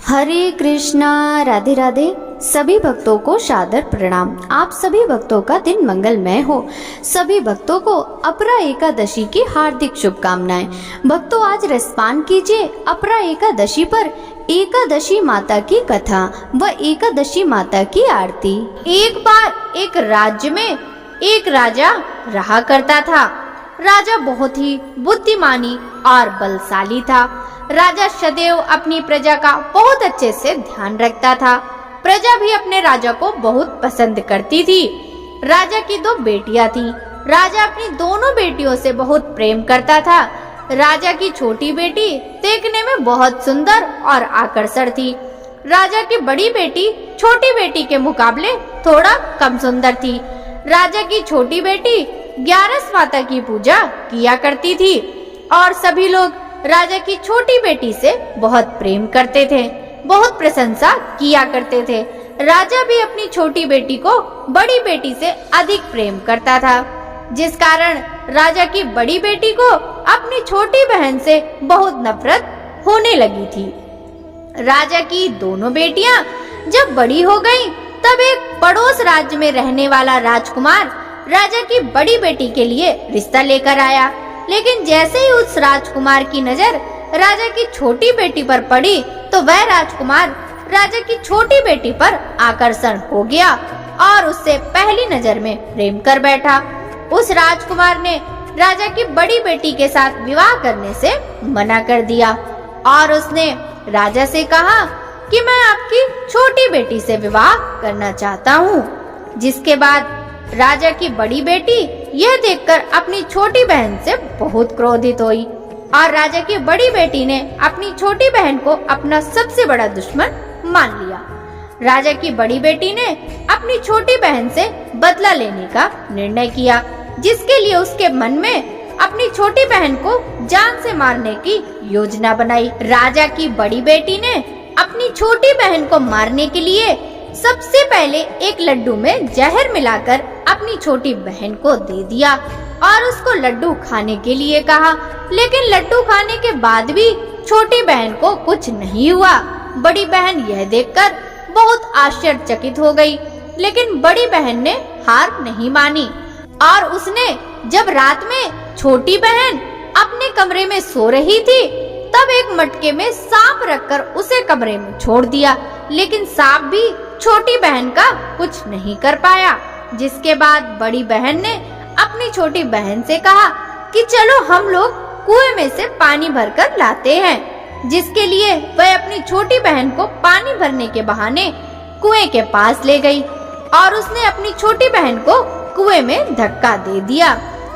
हरे कृष्णा, राधे राधे। सभी भक्तों को सादर प्रणाम। आप सभी भक्तों का दिन मंगलमय हो। सभी भक्तों को अपरा एकादशी की हार्दिक शुभकामनाएं। भक्तों, आज रसपान कीजिए अपरा एकादशी पर एकादशी माता की कथा व एकादशी माता की आरती। एक बार एक राज्य में एक राजा रहा करता था। राजा बहुत ही बुद्धिमानी और बलशाली था। राजा सदैव अपनी प्रजा का बहुत अच्छे से ध्यान रखता था। प्रजा भी अपने राजा को बहुत पसंद करती थी। राजा की 2 बेटियां थीं। राजा अपनी दोनों बेटियों से बहुत प्रेम करता था। राजा की छोटी बेटी देखने में बहुत सुंदर और आकर्षक थी। राजा की बड़ी बेटी छोटी बेटी के मुकाबले थोड़ा कम सुंदर थी। राजा की छोटी बेटी 11 माता की पूजा किया करती थी और सभी लोग राजा की छोटी बेटी से बहुत प्रेम करते थे, बहुत प्रशंसा किया करते थे। राजा भी अपनी छोटी बेटी को बड़ी बेटी से अधिक प्रेम करता था, जिस कारण राजा की बड़ी बेटी को अपनी छोटी बहन से बहुत नफरत होने लगी थी। राजा की दोनों बेटियां जब बड़ी हो गईं, तब एक पड़ोस राज्य में रहने वाला राजकुमार राजा की बड़ी बेटी के लिए रिश्ता लेकर आया। लेकिन जैसे ही उस राजकुमार की नजर राजा की छोटी बेटी पर पड़ी, तो वह राजकुमार राजा की छोटी बेटी पर आकर्षण हो गया और उससे पहली नजर में प्रेम कर बैठा। उस राजकुमार ने राजा की बड़ी बेटी के साथ विवाह करने से मना कर दिया और उसने राजा से कहा कि मैं आपकी छोटी बेटी से विवाह करना चाहता हूँ। जिसके बाद राजा की बड़ी बेटी यह देखकर अपनी छोटी बहन से बहुत क्रोधित हुई और राजा की बड़ी बेटी ने अपनी छोटी बहन को अपना सबसे बड़ा दुश्मन मान लिया। राजा की बड़ी बेटी ने अपनी छोटी बहन से बदला लेने का निर्णय किया, जिसके लिए उसके मन में अपनी छोटी बहन को जान से मारने की योजना बनाई। राजा की बड़ी बेटी ने अपनी छोटी बहन को मारने के लिए सबसे पहले एक लड्डू में जहर मिलाकर अपनी छोटी बहन को दे दिया और उसको लड्डू खाने के लिए कहा। लेकिन लड्डू खाने के बाद भी छोटी बहन को कुछ नहीं हुआ। बड़ी बहन यह देखकर बहुत आश्चर्यचकित हो गई, लेकिन बड़ी बहन ने हार नहीं मानी और उसने जब रात में छोटी बहन अपने कमरे में सो रही थी, तब एक मटके में सांप रखकर उसे कमरे में छोड़ दिया। लेकिन सांप भी छोटी बहन का कुछ नहीं कर पाया। जिसके बाद बड़ी बहन ने अपनी छोटी बहन से कहा कि चलो हम लोग कुएं में से पानी भरकर लाते हैं। जिसके लिए वह अपनी छोटी बहन को पानी भरने के बहाने कुएं के पास ले गई और उसने अपनी छोटी बहन को कुएं में धक्का दे दिया।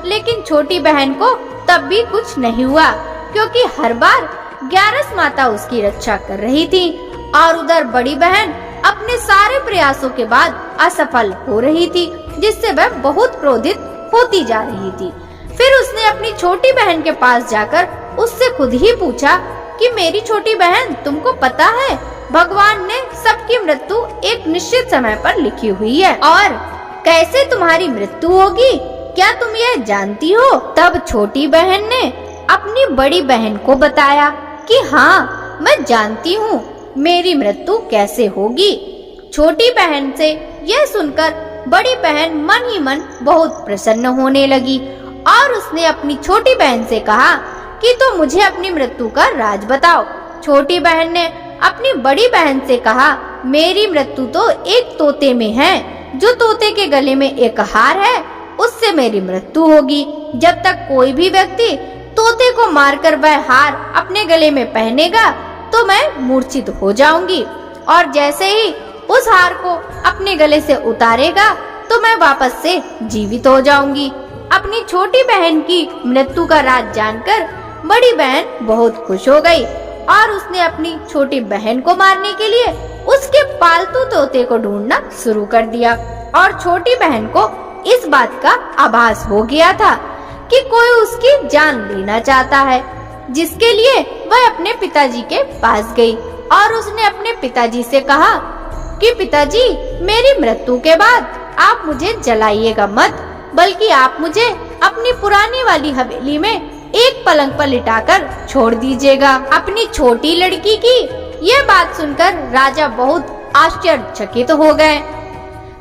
लेकिन छोटी बहन को तब भी कुछ नहीं हुआ, क्योंकि हर बार 11 माता उसकी रक्षा कर रही थी और उधर बड़ी बहन अपने सारे प्रयासों के बाद असफल हो रही थी, जिससे वह बहुत क्रोधित होती जा रही थी। फिर उसने अपनी छोटी बहन के पास जाकर उससे खुद ही पूछा कि मेरी छोटी बहन, तुमको पता है भगवान ने सबकी मृत्यु एक निश्चित समय पर लिखी हुई है और कैसे तुम्हारी मृत्यु होगी, क्या तुम यह जानती हो? तब छोटी बहन ने अपनी बड़ी बहन को बताया कि हाँ, मैं जानती हूँ मेरी मृत्यु कैसे होगी। छोटी बहन से यह सुनकर बड़ी बहन मन ही मन बहुत प्रसन्न होने लगी और उसने अपनी छोटी बहन से कहा कि तो मुझे अपनी मृत्यु का राज बताओ। छोटी बहन ने अपनी बड़ी बहन से कहा, मेरी मृत्यु तो एक तोते में है। जो तोते के गले में एक हार है, उससे मेरी मृत्यु होगी। जब तक कोई भी व्यक्ति तोते को मारकर वह हार अपने गले में पहनेगा, तो मैं मूर्छित हो जाऊंगी और जैसे ही उस हार को अपने गले से उतारेगा, तो मैं वापस से जीवित हो जाऊंगी। अपनी छोटी बहन की मृत्यु का राज जानकर बड़ी बहन बहुत खुश हो गई और उसने अपनी छोटी बहन को मारने के लिए उसके पालतू तोते को ढूंढना शुरू कर दिया और छोटी बहन को इस बात का आभास हो गया था कि कोई उसकी जान लेना चाहता है, जिसके लिए वह अपने पिताजी के पास गई और उसने अपने पिताजी से कहा कि पिताजी, मेरी मृत्यु के बाद आप मुझे जलाइएगा मत, बल्कि आप मुझे अपनी पुरानी वाली हवेली में एक पलंग पर लिटाकर छोड़ दीजिएगा। अपनी छोटी लड़की की ये बात सुनकर राजा बहुत आश्चर्यचकित हो गए।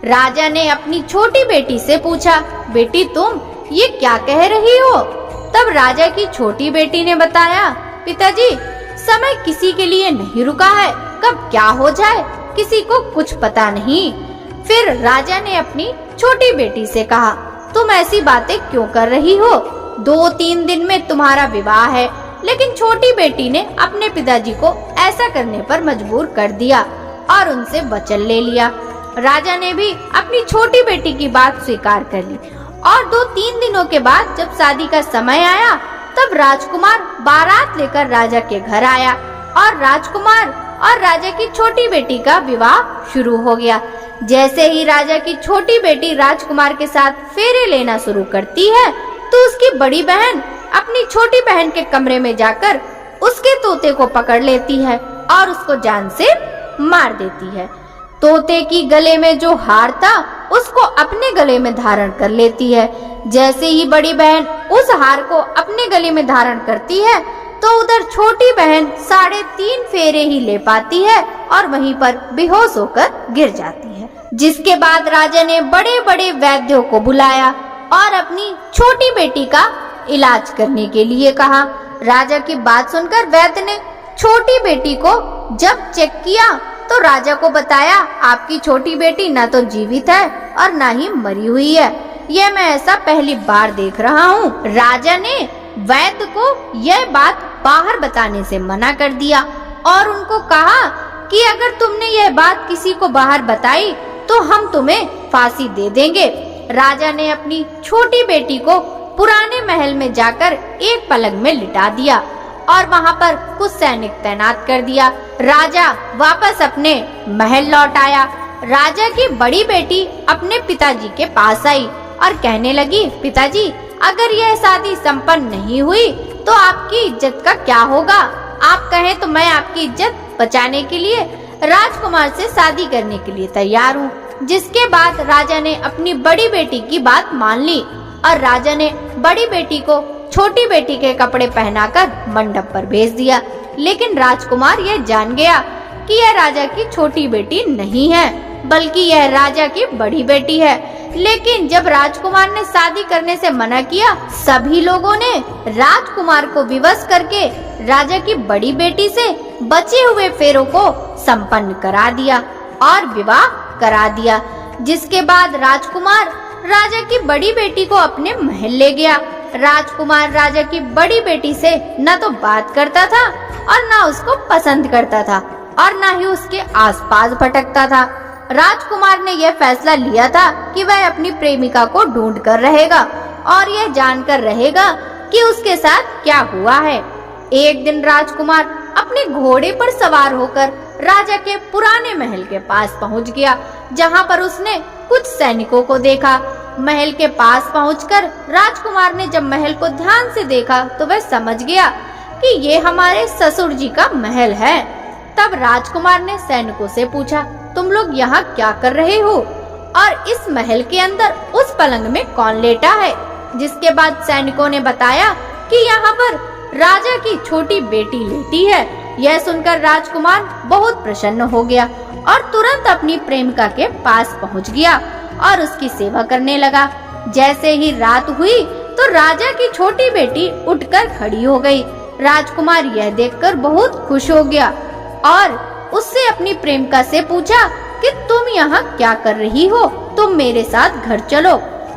राजा ने अपनी छोटी बेटी से पूछा, बेटी तुम ये क्या कह रही हो? तब राजा की छोटी बेटी ने बताया, पिताजी समय किसी के लिए नहीं रुका है, कब क्या हो जाए किसी को कुछ पता नहीं। फिर राजा ने अपनी छोटी बेटी से कहा, तुम ऐसी बातें क्यों कर रही हो? 2-3 दिन में तुम्हारा विवाह है। लेकिन छोटी बेटी ने अपने पिताजी को ऐसा करने पर मजबूर कर दिया और उनसे वचन ले लिया। राजा ने भी अपनी छोटी बेटी की बात स्वीकार कर ली और 2-3 दिनों के बाद जब शादी का समय आया तब राजकुमार बारात लेकर राजा के घर आया और राजकुमार और राजा की छोटी बेटी का विवाह शुरू हो गया। जैसे ही राजा की छोटी बेटी राजकुमार के साथ फेरे लेना शुरू करती है तो उसकी बड़ी बहन अपनी छोटी बहन के कमरे में जाकर उसके तोते को पकड़ लेती है और उसको जान से मार देती है। तोते की गले में जो हार था उसको अपने गले में धारण कर लेती है। जैसे ही बड़ी बहन उस हार को अपने गले में धारण करती है तो उधर छोटी बहन 3.5 फेरे ही ले पाती है और वहीं पर बेहोश होकर गिर जाती है। जिसके बाद राजा ने बड़े बड़े वैद्यों को बुलाया और अपनी छोटी बेटी का इलाज करने के लिए कहा। राजा की बात सुनकर वैद्य ने छोटी बेटी को जब चेक किया तो राजा को बताया, आपकी छोटी बेटी न तो जीवित है और न ही मरी हुई है। यह मैं ऐसा पहली बार देख रहा हूँ। राजा ने वैद्य को यह बात बाहर बताने से मना कर दिया और उनको कहा कि अगर तुमने यह बात किसी को बाहर बताई तो हम तुम्हें फांसी दे देंगे। राजा ने अपनी छोटी बेटी को पुराने महल में जाकर एक पलंग में लिटा दिया और वहां पर कुछ सैनिक तैनात कर दिया। राजा वापस अपने महल लौट आया। राजा की बड़ी बेटी अपने पिताजी के पास आई और कहने लगी, पिताजी अगर यह शादी संपन्न नहीं हुई तो आपकी इज्जत का क्या होगा? आप कहें तो मैं आपकी इज्जत बचाने के लिए राजकुमार से शादी करने के लिए तैयार हूँ। जिसके बाद राजा ने अपनी बड़ी बेटी की बात मान ली और राजा ने बड़ी बेटी को छोटी बेटी के कपड़े पहनाकर मंडप पर भेज दिया। लेकिन राजकुमार यह जान गया कि यह राजा की छोटी बेटी नहीं है बल्कि यह राजा की बड़ी बेटी है। लेकिन जब राजकुमार ने शादी करने से मना किया, सभी लोगों ने राजकुमार को विवश करके राजा की बड़ी बेटी से बचे हुए फेरों को संपन्न करा दिया और विवाह करा दिया। जिसके बाद राजकुमार राजा की बड़ी बेटी को अपने महल ले गया। राजकुमार राजा की बड़ी बेटी से न तो बात करता था और न उसको पसंद करता था और न ही उसके आसपास भटकता था। राजकुमार ने यह फैसला लिया था कि वह अपनी प्रेमिका को ढूंढ कर रहेगा और यह जानकर रहेगा कि उसके साथ क्या हुआ है। एक दिन राजकुमार अपने घोड़े पर सवार होकर राजा के पुराने महल के पास पहुंच गया, जहां पर उसने कुछ सैनिकों को देखा। महल के पास पहुंचकर राजकुमार ने जब महल को ध्यान से देखा तो वह समझ गया कि ये हमारे ससुर जी का महल है। तब राजकुमार ने सैनिकों से पूछा, तुम लोग यहाँ क्या कर रहे हो और इस महल के अंदर उस पलंग में कौन लेटा है? जिसके बाद सैनिकों ने बताया कि यहाँ पर राजा की छोटी बेटी लेटी है। यह सुनकर राजकुमार बहुत प्रसन्न हो गया और तुरंत अपनी प्रेमिका के पास पहुँच गया और उसकी सेवा करने लगा। जैसे ही रात हुई तो राजा की छोटी बेटी उठकर खड़ी हो गई। राजकुमार यह देखकर बहुत खुश हो गया और उससे अपनी प्रेमिका से पूछा कि तुम यहाँ क्या कर रही हो? तुम मेरे साथ घर चलो।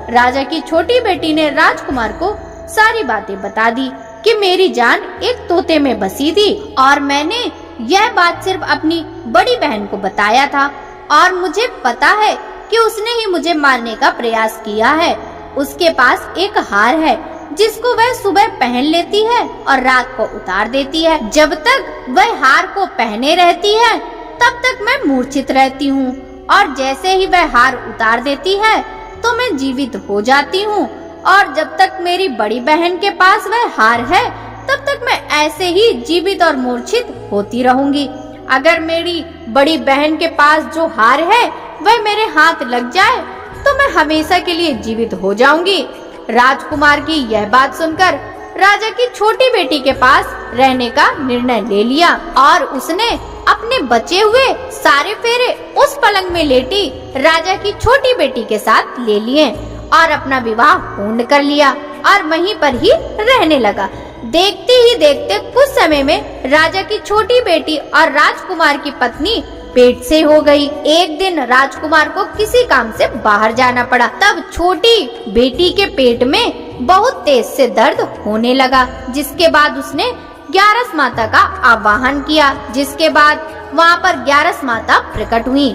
राजा की छोटी बेटी ने राजकुमार को सारी बातें बता दी कि मेरी जान एक तोते में बसी थी और मैंने यह बात सिर्फ अपनी बड़ी बहन को बताया था और मुझे पता है कि उसने ही मुझे मारने का प्रयास किया है। उसके पास एक हार है जिसको वह सुबह पहन लेती है और रात को उतार देती है। जब तक वह हार को पहने रहती है तब तक मैं मूर्छित रहती हूँ और जैसे ही वह हार उतार देती है तो मैं जीवित हो जाती हूँ और जब तक मेरी बड़ी बहन के पास वह हार है तब तक मैं ऐसे ही जीवित और मूर्छित होती रहूंगी। अगर मेरी बड़ी बहन के पास जो हार है वह मेरे हाथ लग जाए तो मैं हमेशा के लिए जीवित हो जाऊंगी। राजकुमार की यह बात सुनकर राजा की छोटी बेटी के पास रहने का निर्णय ले लिया और उसने अपने बचे हुए सारे फेरे उस पलंग में लेटी राजा की छोटी बेटी के साथ ले लिए और अपना विवाह पूर्ण कर लिया और वहीं पर ही रहने लगा। देखते ही देखते कुछ समय में राजा की छोटी बेटी और राजकुमार की पत्नी पेट से हो गई। एक दिन राजकुमार को किसी काम से बाहर जाना पड़ा। तब छोटी बेटी के पेट में बहुत तेज से दर्द होने लगा, जिसके बाद उसने ग्यारस माता का आवाहन किया। जिसके बाद वहाँ पर ग्यारस माता प्रकट हुई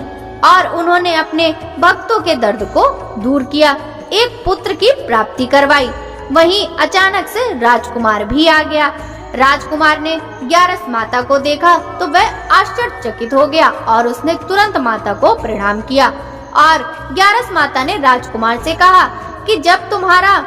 और उन्होंने अपने भक्तों के दर्द को दूर किया, एक पुत्र की प्राप्ति करवाई। वहीं अचानक से राजकुमार भी आ गया। राजकुमार ने ग्यारस माता को देखा तो वह आश्चर्यचकित हो गया और उसने तुरंत माता को प्रणाम किया और ग्यारस माता ने राजकुमार से कहा कि जब तुम्हारा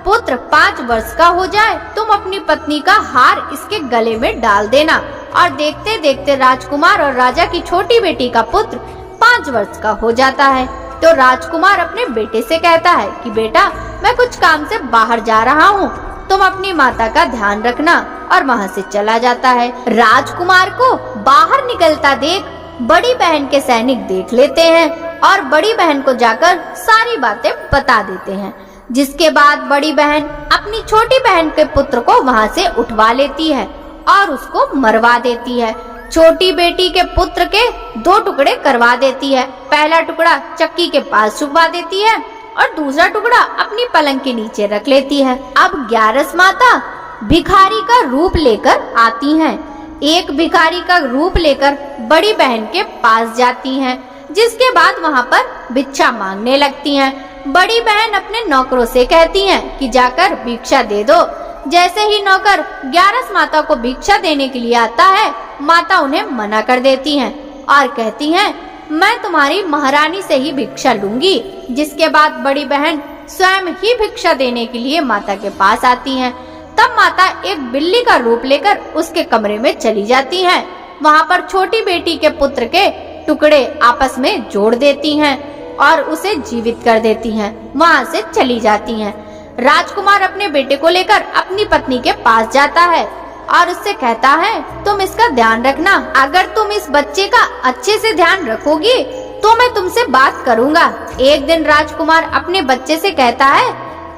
पुत्र 5 वर्ष का हो जाए तुम अपनी पत्नी का हार इसके गले में डाल देना। और देखते देखते राजकुमार और राजा की छोटी बेटी का पुत्र 5 वर्ष का हो जाता है। तो राजकुमार अपने बेटे से कहता है कि बेटा मैं कुछ काम से बाहर जा रहा हूँ, तुम अपनी माता का ध्यान रखना, और वहाँ से चला जाता है। राजकुमार को बाहर निकलता देख बड़ी बहन के सैनिक देख लेते हैं और बड़ी बहन को जाकर सारी बातें बता देते हैं। जिसके बाद बड़ी बहन अपनी छोटी बहन के पुत्र को वहाँ से उठवा लेती है और उसको मरवा देती है। छोटी बेटी के पुत्र के 2 टुकड़े करवा देती है। पहला टुकड़ा चक्की के पास छुपा देती है और दूसरा टुकड़ा अपनी पलंग के नीचे रख लेती है। अब ग्यारस माता भिखारी का रूप लेकर आती हैं। एक भिखारी का रूप लेकर बड़ी बहन के पास जाती हैं, जिसके बाद वहाँ पर भिक्षा मांगने लगती हैं। बड़ी बहन अपने नौकरों से कहती हैं कि जाकर भिक्षा दे दो। जैसे ही नौकर ग्यारस माता को भिक्षा देने के लिए आता है, माता उन्हें मना कर देती हैं और कहती हैं मैं तुम्हारी महारानी से ही भिक्षा लूंगी। जिसके बाद बड़ी बहन स्वयं ही भिक्षा देने के लिए माता के पास आती हैं। तब माता एक बिल्ली का रूप लेकर उसके कमरे में चली जाती हैं। वहाँ पर छोटी बेटी के पुत्र के टुकड़े आपस में जोड़ देती हैं और उसे जीवित कर देती हैं। वहाँ से चली जाती हैं। राजकुमार अपने बेटे को लेकर अपनी पत्नी के पास जाता है और उससे कहता है तुम इसका ध्यान रखना, अगर तुम इस बच्चे का अच्छे से ध्यान रखोगी तो मैं तुमसे बात करूँगा। एक दिन राजकुमार अपने बच्चे से कहता है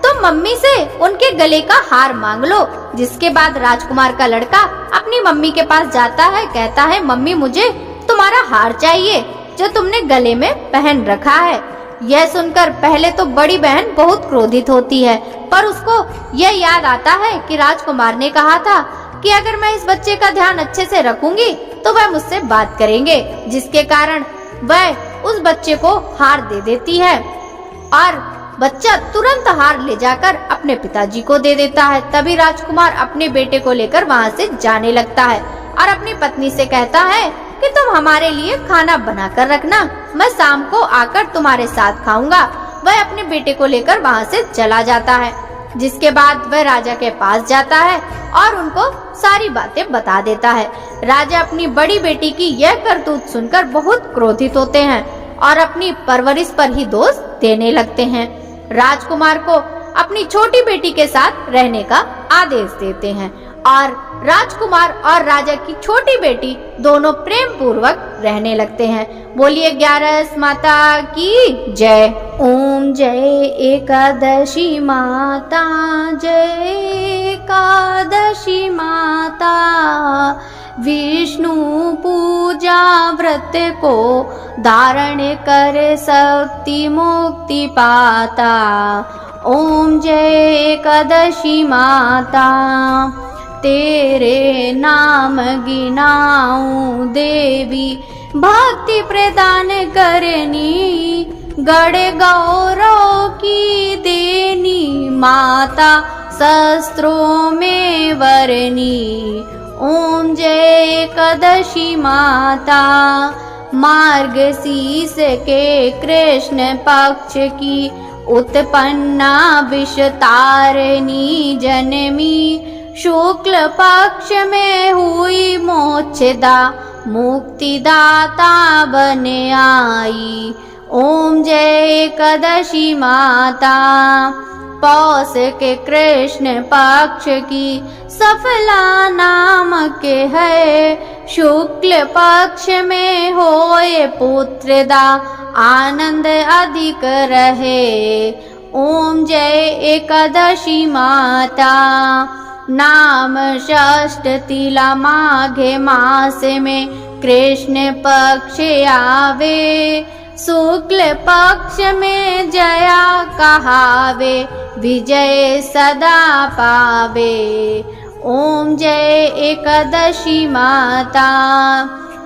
तुम मम्मी से उनके गले का हार मांग लो। जिसके बाद राजकुमार का लड़का अपनी मम्मी के पास जाता है, कहता है मम्मी मुझे तुम्हारा हार चाहिए जो तुमने गले में पहन रखा है। यह सुनकर पहले तो बड़ी बहन बहुत क्रोधित होती है, पर उसको यह याद आता है कि राजकुमार ने कहा था कि अगर मैं इस बच्चे का ध्यान अच्छे से रखूंगी तो वह मुझसे बात करेंगे। जिसके कारण वह उस बच्चे को हार दे देती है और बच्चा तुरंत हार ले जाकर अपने पिताजी को दे देता है। तभी राजकुमार अपने बेटे को लेकर वहाँ से जाने लगता है और अपनी पत्नी से कहता है कि तुम हमारे लिए खाना बना कर रखना, मैं शाम को आकर तुम्हारे साथ खाऊंगा। वह अपने बेटे को लेकर वहाँ से चला जाता है। जिसके बाद वह राजा के पास जाता है और उनको सारी बातें बता देता है। राजा अपनी बड़ी बेटी की यह करतूत सुनकर बहुत क्रोधित होते हैं और अपनी परवरिश पर ही दोष देने लगते हैं। राजकुमार को अपनी छोटी बेटी के साथ रहने का आदेश देते हैं और राजकुमार और राजा की छोटी बेटी दोनों प्रेम पूर्वक रहने लगते हैं। बोलिए ग्यारस माता की जय। ओम जय एकादशी माता, जय एकादशी माता, विष्णु पूजा व्रत को धारण कर शक्ति मुक्ति पाता। ओम जय एकादशी माता, तेरे नाम गिनाऊं देवी, भक्ति प्रदान करनी, गढ़ गौरव की देनी, माता शस्त्रों में वरनी। ओम जय एकादशी माता, मार्गशीर्ष के कृष्ण पक्ष की उत्पन्ना विषतारिणी जनमी, शुक्ल पक्ष में हुई मोक्षदा, मुक्तिदाता बन आई। ओम जय एकादशी माता, पौष के कृष्ण पक्ष की सफला नामक है। शुक्ल पक्ष में होए पुत्रदा आनंद अधिक रहे। ओम जय एकादशी माता। नाम षष्ठ तिला माघे मास में कृष्ण पक्ष आवे। शुक्ल पक्ष में जया कहावे, विजय सदा पावे। ओम जय एकादशी माता।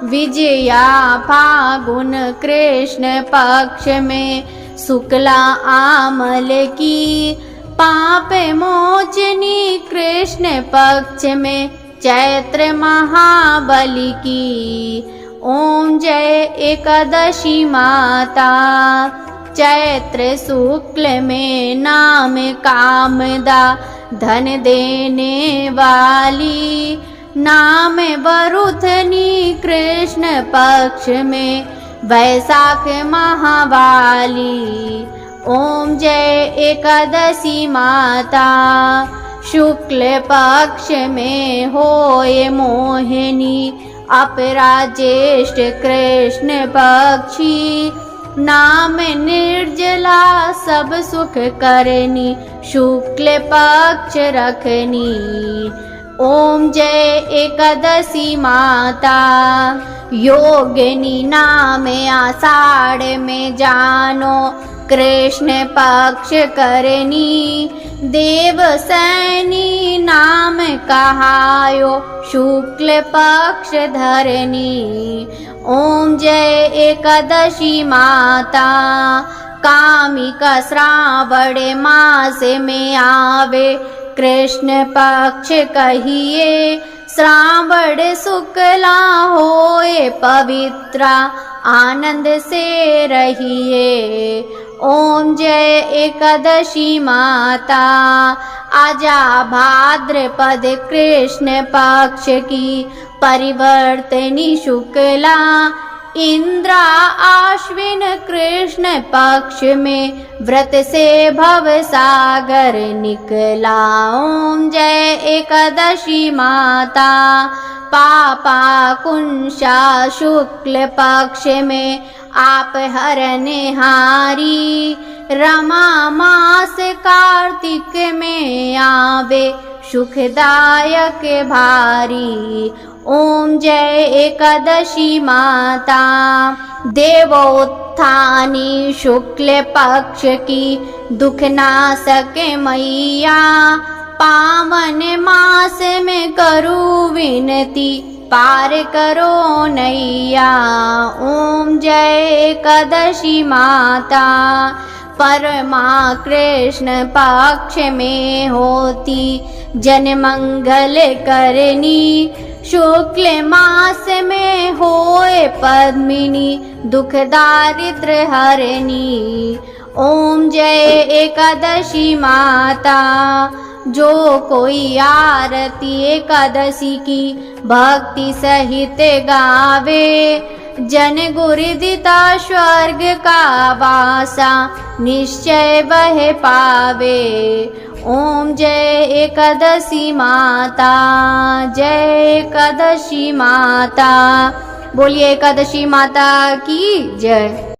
विजया फागुन कृष्ण पक्ष में शुक्ला आमल की। पाप मोचनी कृष्ण पक्ष में चैत्र महाबली की। ओम जय एकादशी माता। चैत्र शुक्ल में नाम कामदा धन देने वाली। नाम वरुथनी कृष्ण पक्ष में वैशाख महावाली। ओम जय एकादशी माता। शुक्ल पक्ष में होए मोहिनी अपरा ज्येष्ठ कृष्ण पक्षी। नाम निर्जला सब सुख करनी शुक्ल पक्ष रखनी। ओम जय एकादशी माता। योगिनी नाम आषाढ़ में जानो कृष्ण पक्ष करनी। देवसैनी नाम कहायो शुक्ल पक्ष धरनी। ओम जय एकादशी माता। कामिका श्रावण मास में आवे कृष्ण पक्ष कहिए। श्रावण शुक्ला होए पवित्रा आनंद से रहिए। ओम जय एकादशी माता। आजा भाद्रपद कृष्ण पक्ष की परिवर्तनी शुक्ला। इंद्रा आश्विन कृष्ण पक्ष में व्रत से भव सागर निकला। ओम जय एकादशी माता। पापा कुंशा शुक्ल पक्ष में आप हरने हारी। रमा मास कार्तिक में आवे सुखदायक भारी। ओम जय एकादशी माता। देवोत्थानी शुक्ल पक्ष की दुख नाशक मैया। पावन मास में करूं विनती पार करो नैया। ओम जय एकादशी माता। परमा कृष्ण पक्ष में होती जन मंगल करनी। शुक्ल मास में होए पद्मिनी दुख दारिद्र हरनी। ओम जय एकादशी माता। जो कोई आरती एकादशी की भक्ति सहित गावे। जन गुरुदिता स्वर्ग का वासा निश्चय वह पावे। ओम जय एकादशी माता। जय एकादशी माता। बोलिए एकादशी माता की जय।